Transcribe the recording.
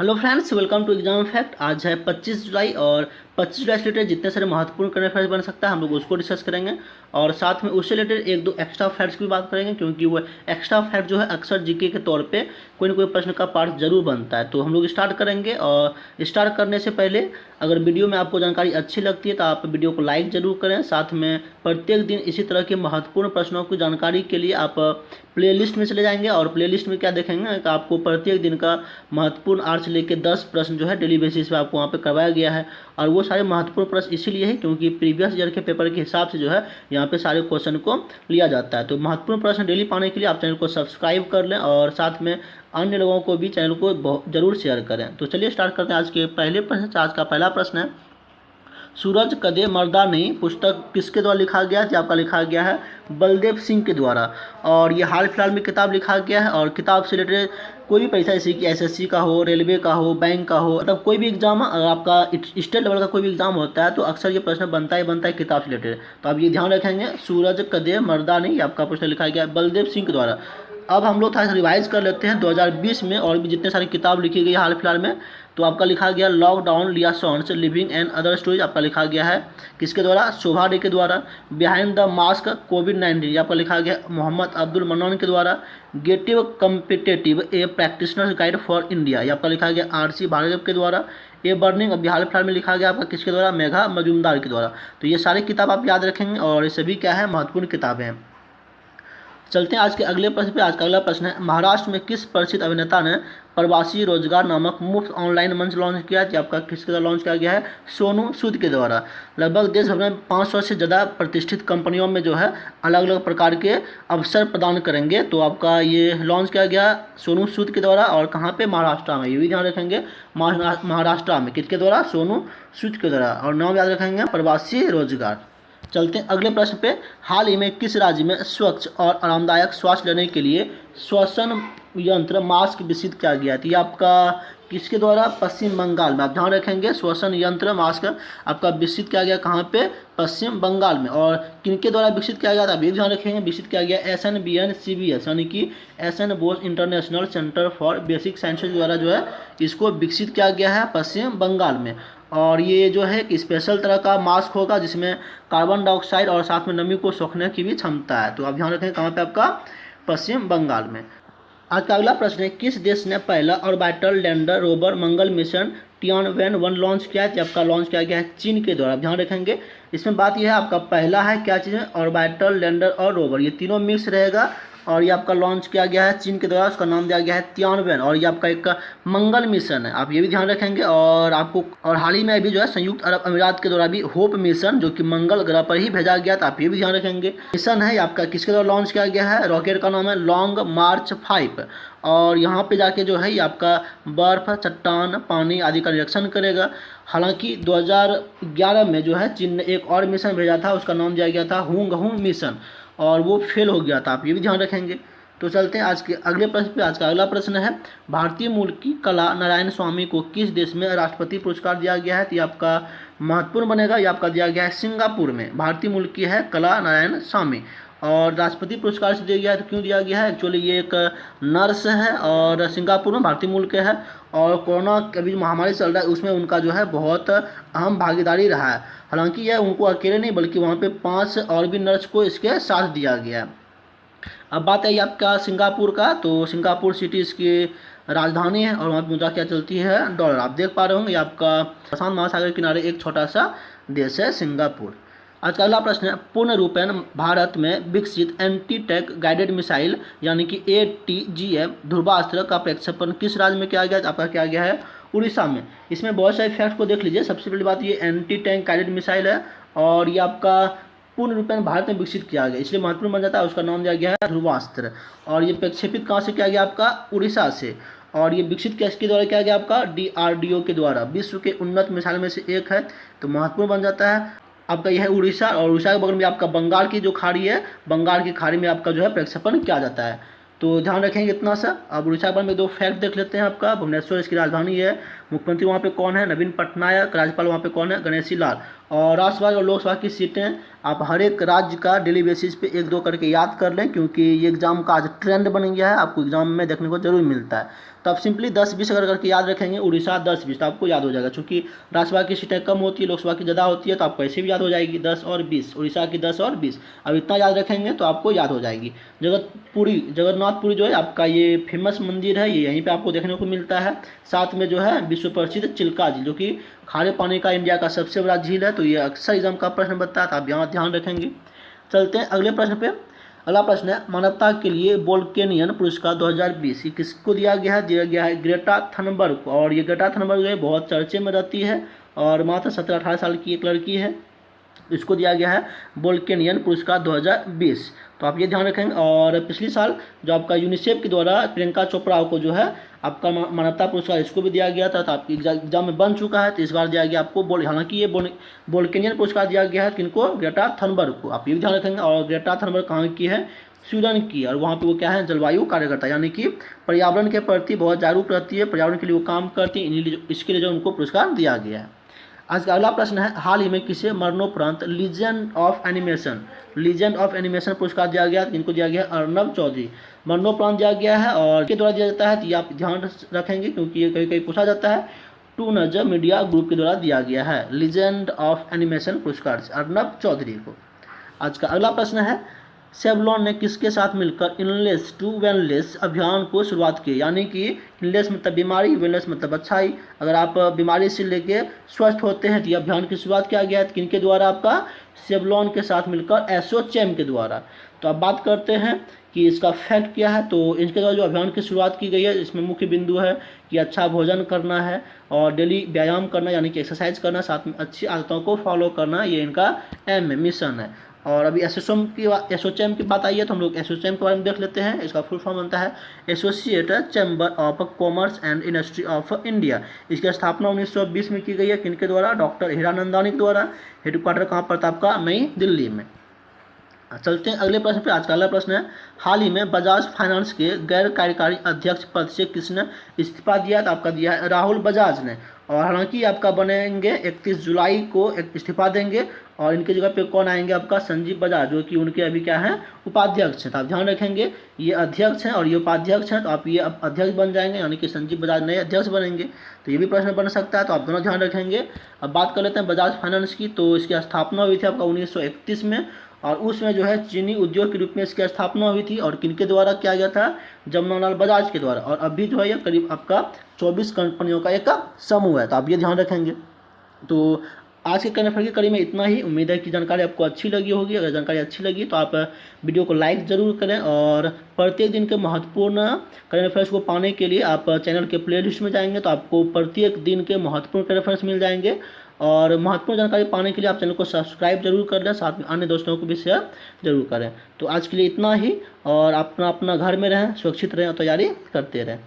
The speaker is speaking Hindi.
Hello friends, welcome to exam fact. आज है 25 जुलाई और 25 जुलाई से रिलेटेड जितने सारे महत्वपूर्ण करंट अफेयर्स बन सकता है हम लोग उसको डिस्कस करेंगे और साथ में उससे रिलेटेड एक दो एक्स्ट्रा फैक्ट्स की भी बात करेंगे, क्योंकि वो एक्स्ट्रा फैक्ट जो है अक्सर जीके के तौर पे कोई ना कोई प्रश्न का पार्ट जरूर बनता है। तो हम लोग स्टार्ट करेंगे और स्टार्ट करने से पहले अगर वीडियो में आपको जानकारी अच्छी लगती है तो आप वीडियो को लाइक जरूर करें। साथ में प्रत्येक दिन इसी तरह के महत्वपूर्ण प्रश्नों की जानकारी के लिए आप प्लेलिस्ट में चले जाएंगे और प्लेलिस्ट में क्या देखेंगे कि आपको प्रत्येक दिन का महत्वपूर्ण 8 से लेकर 10 प्रश्न जो है डेली बेसिस पे आपको वहाँ पे करवाया गया है। और वो सारे महत्वपूर्ण प्रश्न इसीलिए है क्योंकि प्रीवियस ईयर के पेपर के हिसाब से जो है यहाँ पे सारे क्वेश्चन को लिया जाता है। तो महत्वपूर्ण प्रश्न डेली पाने के लिए आप चैनल को सब्सक्राइब कर लें और साथ में अन्य लोगों को भी चैनल को जरूर शेयर करें। तो चलिए स्टार्ट करते हैं आज के पहले प्रश्न से। आज का पहला प्रश्न है, सूरज कदे मर्दानी पुस्तक किसके द्वारा लिखा गया है? आपका लिखा गया है बलदेव सिंह के द्वारा और ये हाल फिलहाल में किताब लिखा गया है। और किताब से रिलेटेड कोई भी परीक्षा जैसे कि एसएससी का हो, रेलवे का हो, बैंक का हो, मतलब कोई भी एग्जाम अगर आपका स्टेट लेवल का कोई भी एग्जाम होता है तो अक्सर ये प्रश्न बनता ही बनता है किताब से रिलेटेड। तो आप ये ध्यान रखेंगे, सूरज कदे मर्दानी आपका प्रश्न लिखा गया है बलदेव सिंह के द्वारा। अब हम लोग थोड़ा रिवाइज कर लेते हैं 2020 में और भी जितने सारी किताब लिखी गई हाल फिलहाल में। तो आपका लिखा गया lockdown liaisons living and other stories आपका लिखा गया है किसके द्वारा? शोभा डे के द्वारा। बिहाइंड द मास्क कोविड-19 आपका लिखा गया मोहम्मद अब्दुल मन्नान के द्वारा। Getting competitive a practitioners guide for India ये आपका लिखा गया आरसी भार्गव के द्वारा। ए बर्निंग अभी हाल फिलहाल में लिखा गया आपका किसके द्वारा? मेघा मजूमदार के द्वारा। तो ये सारी किताब आप याद रखेंगे और ये सभी क्या है महत्वपूर्ण किताबें हैं। चलते हैं आज के अगले प्रश्न पे। आज का अगला प्रश्न है, महाराष्ट्र में किस प्रसिद्ध अभिनेता ने प्रवासी रोजगार नामक मुफ्त ऑनलाइन मंच लॉन्च किया? कि आपका किसके द्वारा लॉन्च किया गया है? सोनू सूद के द्वारा। लगभग देश भर में 500 से ज़्यादा प्रतिष्ठित कंपनियों में जो है अलग अलग प्रकार के अवसर प्रदान करेंगे। तो आपका ये लॉन्च किया गया सोनू सूद के द्वारा और कहाँ पे? महाराष्ट्र में। ये भी ध्यान रखेंगे, महाराष्ट्र में किसके द्वारा? सोनू सूद के द्वारा। और नाम याद रखेंगे प्रवासी रोजगार। चलते हैं अगले प्रश्न पे। हाल ही में किस राज्य में स्वच्छ और आरामदायक श्वास लेने के लिए श्वसन यंत्र मास्क विकसित किया गया? तो ये आपका किसके द्वारा? पश्चिम बंगाल में। आप ध्यान रखेंगे श्वसन यंत्र मास्क आपका विकसित किया गया कहाँ पे? पश्चिम बंगाल में। और किनके द्वारा विकसित किया गया था? आप ये ध्यान रखेंगे, विकसित किया गया SNBN-CBS यानी कि SN. Bose international centre for basic sciences द्वारा जो है इसको विकसित किया गया है पश्चिम बंगाल में। और ये जो है एक स्पेशल तरह का मास्क होगा जिसमें कार्बन डाइऑक्साइड और साथ में नमी को सोखने की भी क्षमता है। तो आप ध्यान रखें कहाँ पे? आपका पश्चिम बंगाल में। आज का अगला प्रश्न है, किस देश ने पहला ऑर्बिटल लैंडर रोवर मंगल मिशन टियानवेन-1 लॉन्च किया है? आपका लॉन्च किया गया है चीन के द्वारा। ध्यान रखेंगे इसमें बात यह है आपका पहला है क्या चीज़ है? ऑर्बिटल लैंडर और रोवर, ये तीनों मिक्स रहेगा और ये आपका लॉन्च किया गया है चीन के द्वारा। उसका नाम दिया गया है तियानवेन और ये आपका एक मंगल मिशन है, आप ये भी ध्यान रखेंगे। और आपको और हाल ही में अभी जो है संयुक्त अरब अमीरात के द्वारा भी होप मिशन जो कि मंगल ग्रह पर ही भेजा गया था, आप ये भी ध्यान रखेंगे। मिशन है आपका किसके द्वारा लॉन्च किया गया है? रॉकेट का नाम है लॉन्ग मार्च 5 और यहाँ पे जाके जो है ये आपका बर्फ, चट्टान, पानी आदि का निरीक्षण करेगा। हालांकि 2011 में जो है चीन ने एक और मिशन भेजा था, उसका नाम दिया गया था हुंग मिशन और वो फेल हो गया था, आप ये भी ध्यान रखेंगे। तो चलते हैं आज के अगले प्रश्न पे। आज का अगला प्रश्न है, भारतीय मूल की कला नारायण स्वामी को किस देश में राष्ट्रपति पुरस्कार दिया गया है? तो ये आपका महत्वपूर्ण बनेगा, ये आपका दिया गया है सिंगापुर में। भारतीय मूल की है कला नारायण स्वामी और राष्ट्रपति पुरस्कार से दिया गया है। तो क्यों दिया गया है? एक्चुअली ये एक नर्स है और सिंगापुर में भारतीय मूल के है और कोरोना अभी महामारी चल रहा है उसमें उनका जो है बहुत अहम भागीदारी रहा है। हालांकि यह उनको अकेले नहीं बल्कि वहाँ पे 5 और भी नर्स को इसके साथ दिया गया। अब बात है आपका सिंगापुर का, तो सिंगापुर सिटी इसकी राजधानी है और वहाँ पर मुद्रा क्या चलती है? डॉलर। आप देख पा रहे होंगे आपका प्रशांत महासागर के किनारे एक छोटा सा देश है सिंगापुर। आज का अगला प्रश्न है, पूर्ण रूपेण भारत में विकसित एंटी टैंक गाइडेड मिसाइल यानी कि ATGM ध्रुवास्त्र का प्रक्षेपण किस राज्य में किया गया? आपका किया गया है उड़ीसा में। इसमें बहुत सारे फैक्ट को देख लीजिए। सबसे पहली बात ये एंटी टैंक गाइडेड मिसाइल है और ये आपका पूर्ण रूपेण भारत में विकसित किया गया इसलिए महत्वपूर्ण बन जाता है। उसका नाम दिया गया है ध्रुवास्त्र और ये प्रक्षेपित कहाँ से किया गया? आपका उड़ीसा से। और ये विकसित किसके द्वारा किया गया? आपका DRDO के द्वारा। विश्व के उन्नत मिसाइल में से एक है तो महत्वपूर्ण बन जाता है आपका यह है उड़ीसा। और उड़ीसा के बगल में आपका बंगाल की जो खाड़ी है, बंगाल की खाड़ी में आपका जो है प्रक्षेपण किया जाता है। तो ध्यान रखेंगे इतना सा। अब उड़ीसा के बारे में 2 फैक्ट देख लेते हैं। आपका भुवनेश्वर इसकी राजधानी है। मुख्यमंत्री वहाँ पे कौन है? नवीन पटनायक। राज्यपाल वहाँ पे कौन है? गणेशी लाल। और राज्यसभा और लोकसभा की सीटें आप हर एक राज्य का डेली बेसिस पे 1-2 करके याद कर लें, क्योंकि ये एग्जाम का आज ट्रेंड बन गया है, आपको एग्जाम में देखने को जरूर मिलता है। तो आप सिंपली 10-20 अगर करके याद रखेंगे, उड़ीसा 10-20, तो आपको याद हो जाएगा। चूँकि राज्यसभा की सीटें कम होती है, लोकसभा की ज़्यादा होती है, तो आपको ऐसे भी याद हो जाएगी 10 और 20, उड़ीसा की 10 और 20। अब इतना याद रखेंगे तो आपको याद हो जाएगी। जगन्नाथपुरी जो है आपका ये फेमस मंदिर है, ये यहीं पे आपको देखने को मिलता है। साथ में जो है विश्व प्रसिद्ध चिल्का झील, जो कि खारे पानी का इंडिया का सबसे बड़ा झील है। तो ये अक्सर एग्जाम का प्रश्न बनता है, तो आप यहाँ ध्यान रखेंगे। चलते हैं अगले प्रश्न पे। अगला प्रश्न है मानवता के लिए वोल्केनियन पुरस्कार 2020 ये किसको दिया गया है? दिया गया है ग्रेटा थनबर्ग को। और ये ग्रेटा थनबर्ग जो है बहुत चर्चे में रहती है और मात्र 17-18 साल की एक लड़की है। इसको दिया गया है वोल्केनियन पुरस्कार 2020। तो आप ये ध्यान रखेंगे। और पिछले साल जो आपका यूनिसेफ के द्वारा प्रियंका चोपड़ा को जो है आपका मानवता पुरस्कार इसको भी दिया गया था, तो आपकी एग्जाम में बन चुका है। तो इस बार दिया गया आपको हालांकि ये वोल्केनियन पुरस्कार दिया गया है किनको? ग्रेटा थनबर्ग को। आप ये भी ध्यान रखेंगे। और ग्रेटा थनबर्ग कहाँ की है? स्वीडन की। और वहाँ पे वो क्या है? जलवायु कार्यकर्ता, यानी कि पर्यावरण के प्रति बहुत जागरूक रहती है, पर्यावरण के लिए वो काम करती है, इसके लिए जो उनको पुरस्कार दिया गया है। आज का अगला प्रश्न है हाल ही में किसे मरणोपरांत लीजेंड ऑफ एनिमेशन पुरस्कार दिया गया? इनको दिया गया अर्नब चौधरी। मरणोपरांत दिया गया है और के द्वारा दिया जाता है, तो ये आप ध्यान रखेंगे क्योंकि ये कहीं कहीं पूछा जाता है। टू नजर मीडिया ग्रुप के द्वारा दिया गया है लीजेंड ऑफ एनिमेशन पुरस्कार अर्नब चौधरी को। आज का अगला प्रश्न है सेवलॉन ने किसके साथ मिलकर इलनेस टू वेलनेस अभियान को शुरुआत की? यानी कि इलनेस मतलब बीमारी, वेलनेस मतलब अच्छाई। अगर आप बीमारी से लेके स्वस्थ होते हैं तो ये अभियान की शुरुआत किया गया है किनके द्वारा? आपका सेवलॉन के साथ मिलकर एसोचैम के द्वारा। तो अब बात करते हैं कि इसका फैक्ट क्या है। तो इनके द्वारा जो अभियान की शुरुआत की गई है, इसमें मुख्य बिंदु है कि अच्छा भोजन करना है और डेली व्यायाम करना यानी कि एक्सरसाइज करना, साथ में अच्छी आदतों को फॉलो करना, ये इनका मिशन है। और अभी एसोचैम की बात आई है तो हम लोग एसोचैम के बारे में देख लेते हैं। इसका फुल फॉर्म बनता है associated chamber of commerce and industry of India. इसकी स्थापना 1920 में की गई है किनके द्वारा? डॉक्टर हीरानंदानी के द्वारा। हेडक्वार्टर कहाँ पर था आपका? नई दिल्ली में। चलते हैं अगले प्रश्न पे। आज का अगला प्रश्न है हाल ही में बजाज फाइनेंस के गैर कार्यकारी अध्यक्ष पद से किसने इस्तीफा दिया? तो आपका दिया है राहुल बजाज ने। और हालांकि आपका बनेंगे 31 जुलाई को इस्तीफा देंगे और इनकी जगह पे कौन आएंगे? आपका संजीव बजाज, जो कि उनके अभी क्या है? उपाध्यक्ष हैं। तो आप ध्यान रखेंगे ये अध्यक्ष हैं और ये उपाध्यक्ष हैं, तो आप ये अब अध्यक्ष बन जाएंगे यानी कि संजीव बजाज नए अध्यक्ष बनेंगे। तो ये भी प्रश्न बन सकता है, तो आप दोनों ध्यान रखेंगे। अब बात कर लेते हैं बजाज फाइनेंस की। तो इसकी स्थापना हुई थी आपका 1931 में और उसमें जो है चीनी उद्योग के रूप में इसकी स्थापना हुई थी और किनके द्वारा किया गया था? जमनालाल बजाज के द्वारा। और अभी जो है ये करीब आपका 24 कंपनियों का एक समूह है, तो आप ये ध्यान रखेंगे। तो आज के करंट अफेयर की कड़ी में इतना ही। उम्मीद है कि जानकारी आपको अच्छी लगी होगी। अगर जानकारी अच्छी लगी तो आप वीडियो को लाइक ज़रूर करें और प्रत्येक दिन के महत्वपूर्ण करंट अफेयर्स को पाने के लिए आप चैनल के प्लेलिस्ट में जाएंगे तो आपको प्रत्येक दिन के महत्वपूर्ण करंट अफेयर्स मिल जाएंगे। और महत्वपूर्ण जानकारी पाने के लिए आप चैनल को सब्सक्राइब जरूर कर लें, साथ में अन्य दोस्तों को भी शेयर जरूर करें। तो आज के लिए इतना ही और अपना घर में रहें, सुरक्षित रहें और तैयारी करते रहें।